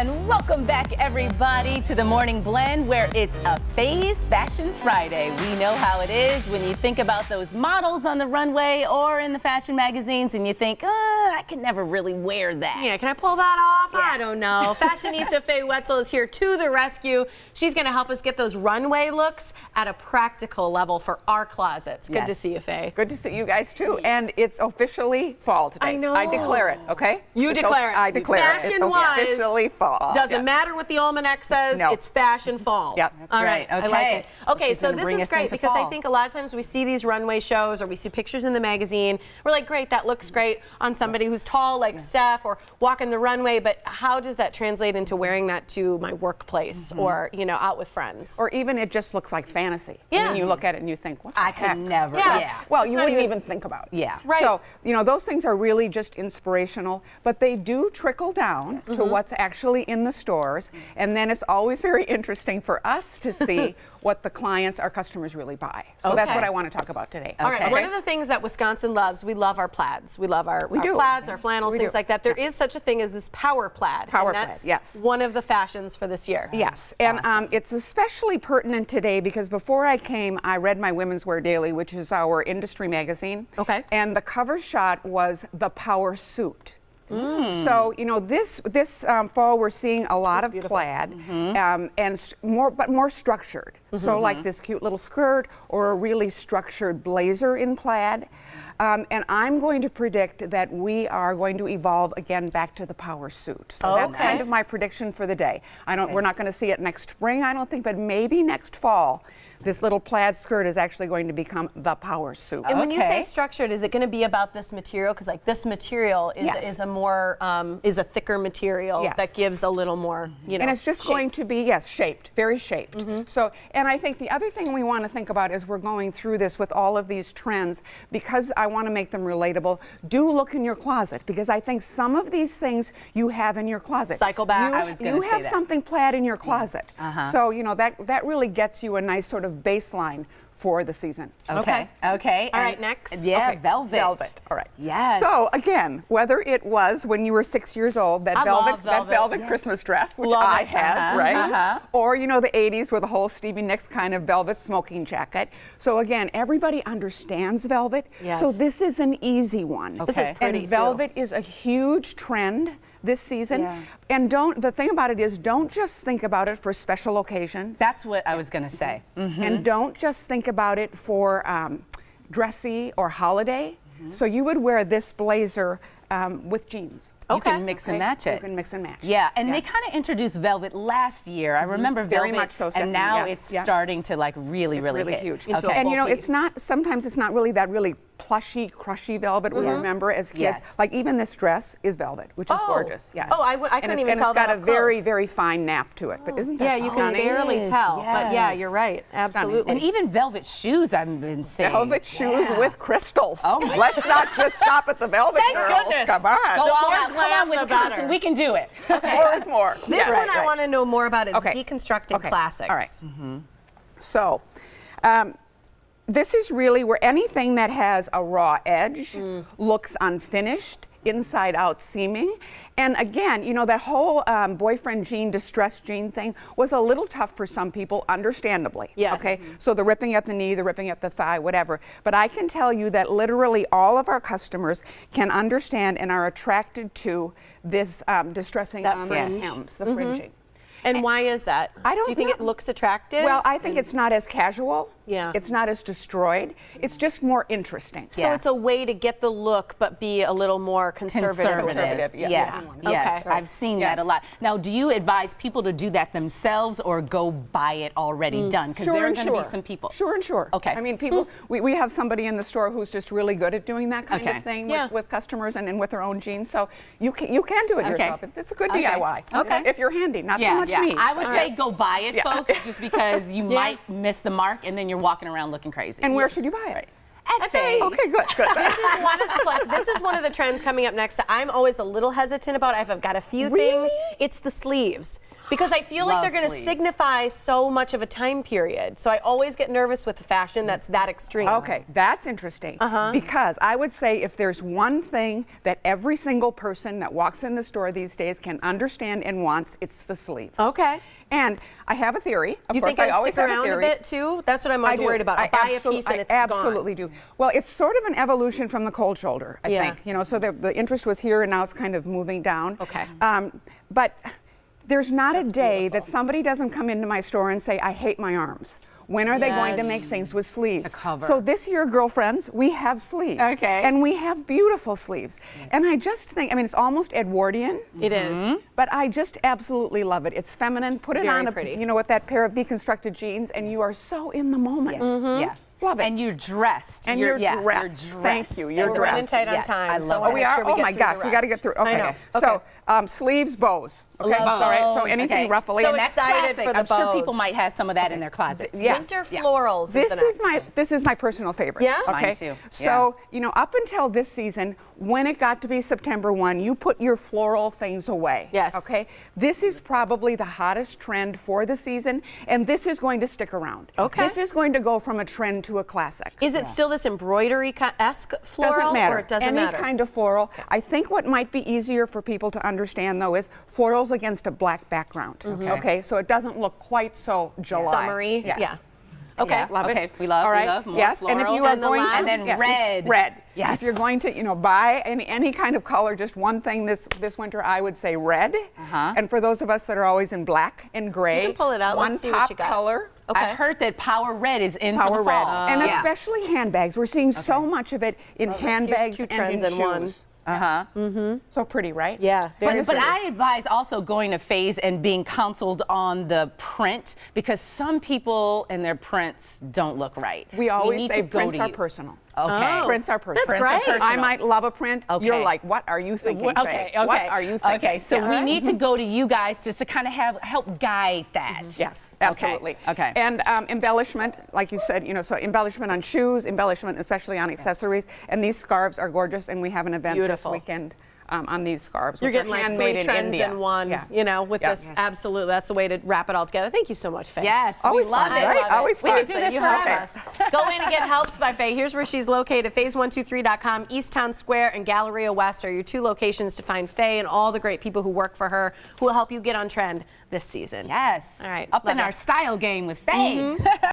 And welcome back, everybody, to the Morning Blend, where it's a Faye's Fashion Friday. We know how it is when you think about those models on the runway or in the fashion magazines, and you think, I can never really wear that. Yeah, can I pull that off? Yeah. I don't know. Fashionista Faye Wetzel is here to the rescue. She's going to help us get those runway looks at a practical level for our closets. Good to see you, Faye. Good to see you guys, too. And it's officially fall today. I know. I declare it, okay? You declare it. I declare it. It's officially fall. Doesn't matter what the almanac says. No. It's fashion fall. Yep. That's all right. Okay. I like it. Okay, so this is great because fall. I think a lot of times we see these runway shows or we see pictures in the magazine. We're like, great, that looks great on somebody who's tall like Steph or walking the runway, but how does that translate into wearing that to my workplace or, you know, out with friends? Or even it just looks like fantasy. Yeah. And you look at it and you think, what the I heck? could never. Yeah. Well, you wouldn't even think about it. Yeah. Right. So, you know, those things are really just inspirational, but they do trickle down to what's actually in the stores. And then it's always very interesting for us to see what the clients, our customers really buy. So that's what I want to talk about today. All right. One of the things that Wisconsin loves, we love our plaids. We love our plaids, our flannels, things like that. There is such a thing as this power plaid. Power plaid, yes. One of the fashions for this year. Yes, and it's especially pertinent today because before I came, I read my Women's Wear Daily, which is our industry magazine. Okay. And the cover shot was the power suit. So, you know, this fall we're seeing a lot of plaid and more structured. So like this cute little skirt or a really structured blazer in plaid. And I'm going to predict that we are going to evolve again back to the power suit. So that's kind of my prediction for the day. We're not going to see it next spring, I don't think, but maybe next fall. This little plaid skirt is actually going to become the power suit. And when you say structured, is it going to be about this material? Because like this material is a more is a thicker material that gives a little more, you know. And it's just going to be shaped, very shaped. So, and I think the other thing we want to think about as we're going through this with all of these trends, because I want to make them relatable, do look in your closet because I think some of these things you have in your closet. Cycle back. I was going to say that. You have something plaid in your closet. So, you know, that really gets you a nice sort of baseline for the season. Okay. All right, next. Yeah, velvet. Velvet. All right. Yes. So again, whether it was when you were 6 years old, that velvet Christmas dress, which I had, right? Or, you know, the 80s with the whole Stevie Nicks kind of velvet smoking jacket. So again, everybody understands velvet. Yes. So this is an easy one. This is pretty and velvet is a huge trend this season. And the thing about it is, don't just think about it for special occasion. That's what I was going to say. And don't just think about it for dressy or holiday. So you would wear this blazer with jeans. You can mix and match it. You can mix and match. Yeah, and they kind of introduced velvet last year. I remember velvet, very much so, Stephanie, and now it's starting to like really hit. Huge. And you know, it's not. Sometimes it's not really that plushy, crushy velvet we remember as kids. Like even this dress is velvet, which is gorgeous. Yeah. Oh, I couldn't even tell that. And it's got a very, very fine nap to it. But isn't that you can barely tell. But yeah, you're right. Absolutely. And even velvet shoes I've been seeing. Velvet shoes with crystals. Let's not just stop at the velvet, girls. Goodness. Come on. Go all out. Come on, Wisconsin. We can do it. More is more. This one I want to know more about. It's deconstructed classics. All right. So, this is really where anything that has a raw edge looks unfinished, inside out seaming. And again, you know, that whole boyfriend jean, distressed jean thing was a little tough for some people, understandably. Yes. Okay. So the ripping at the knee, the ripping at the thigh, whatever. But I can tell you that literally all of our customers can understand and are attracted to this distressing on the hems, the fringing. And why is that? I don't Do you think know. it looks attractive? Well, I think it's not as casual. Yeah. It's not as destroyed. It's just more interesting. So it's a way to get the look, but be a little more conservative. Yes. Okay. I've seen that a lot. Now, do you advise people to do that themselves or go buy it already done? Because there are going to be some people. Sure. Okay. I mean, people, we have somebody in the store who's just really good at doing that kind of thing with customers and with their own jeans. So you can do it yourself. It's a good DIY. Okay. If you're handy, not so much me. I would say go buy it, folks, just because you might miss the mark and then you're walking around looking crazy. And where should you buy it? At Faye. Okay, good. This is one of the trends coming up next that I'm always a little hesitant about. I've got a few things. It's the sleeves. Because I feel like Love they're going to sleeves. signify so much of a time period. So I always get nervous with the fashion that's that extreme. Okay, that's interesting. Because I would say if there's one thing that every single person that walks in the store these days can understand and wants, it's the sleeve. Okay. And I have a theory. Of You course, think I it'll always stick have a around a theory. bit too? That's what I'm always do. worried about. I'll buy a piece and it's I absolutely do. Well, it's sort of an evolution from the cold shoulder, I Yeah. think. You know, so the interest was here and now it's kind of moving down. Okay. But there's not a day beautiful. that somebody doesn't come into my store and say, I hate my arms. When are they going to Yes. make things with sleeves? To cover. So this year, girlfriends, we have sleeves. Okay. And we have beautiful sleeves. And I just think, I mean, it's almost Edwardian. It is. But I just absolutely love it. It's feminine. Put it Very on, pretty. you know, with that pair of deconstructed jeans, and you are so in the moment. Yeah. Love it. And you're dressed. And you're dressed. Thank you. You're We're running dressed. tight on Yes, time. I so love I it. wanna We make are. sure we Oh get my through gosh, the we got to rest. get through. Okay. I know. So sleeves, bows. Okay. Love All right. So bows. anything Okay. ruffly. So and That's excited classic. for the I'm sure people bows. might have some of that in their closet. Yes. Winter Yeah. florals This is the is next. my personal favorite. Yeah? Mine Okay. too. So you know, up until this season, when it got to be September 1, you put your floral things away. Yes. Okay. This is probably the hottest trend for the season, and this is going to stick around. Okay. This is going to go from a trend to a classic. Is it still this embroidery-esque floral? Doesn't matter. Or it doesn't Any matter? kind of floral. I think what might be easier for people to understand, though, is florals against a black background. Okay, so it doesn't look quite so July. Summery? Yeah. Okay. Okay. Love Okay. it. We love. All right. We love more yes, florals. and if you are And the going last? And then yes, red. red. Yes. If you're going to, you know, buy any kind of color, just one thing this winter, I would say red. And for those of us that are always in black and gray, You can pull it out. one Let's see what pop you got. color. Okay. I heard that Power Red is in for Power the red, fall. and Yeah. especially handbags. We're seeing so much of it in Here's handbags two and trends in in one. shoes. So pretty, right? Yeah, very But I advise also going to Faye's and being counseled on the print because some people and their prints don't look right. We always need say to go prints to are you. personal. Okay. Oh. Prints are personal. That's great. Personal. I might love a print. Okay. You're like, what are you thinking? Okay, Faye? okay. What are you thinking? Okay, so Yeah. we need to go to you guys just to kind of help guide that. Yes, absolutely. Okay. And embellishment, like you said, you know, so embellishment on shoes, embellishment especially on accessories, and these scarves are gorgeous. And we have an event Beautiful. this weekend on these scarves. You're which are getting like handmade 3 in trends India. in one, Yeah. you know, with Yes. this. Yes. Absolutely. That's the way to wrap it all together. Thank you so much, Faye. Yes, Always we love fun, it. right? I love Always it. fun. We could do this You forever. have us. Go in and get helped by Faye. Here's where she's located. Fays123.com, East Town Square and Galleria West are your 2 locations to find Faye and all the great people who work for her who will help you get on trend this season. Yes. All right. Up Love in it. our style game with Faye.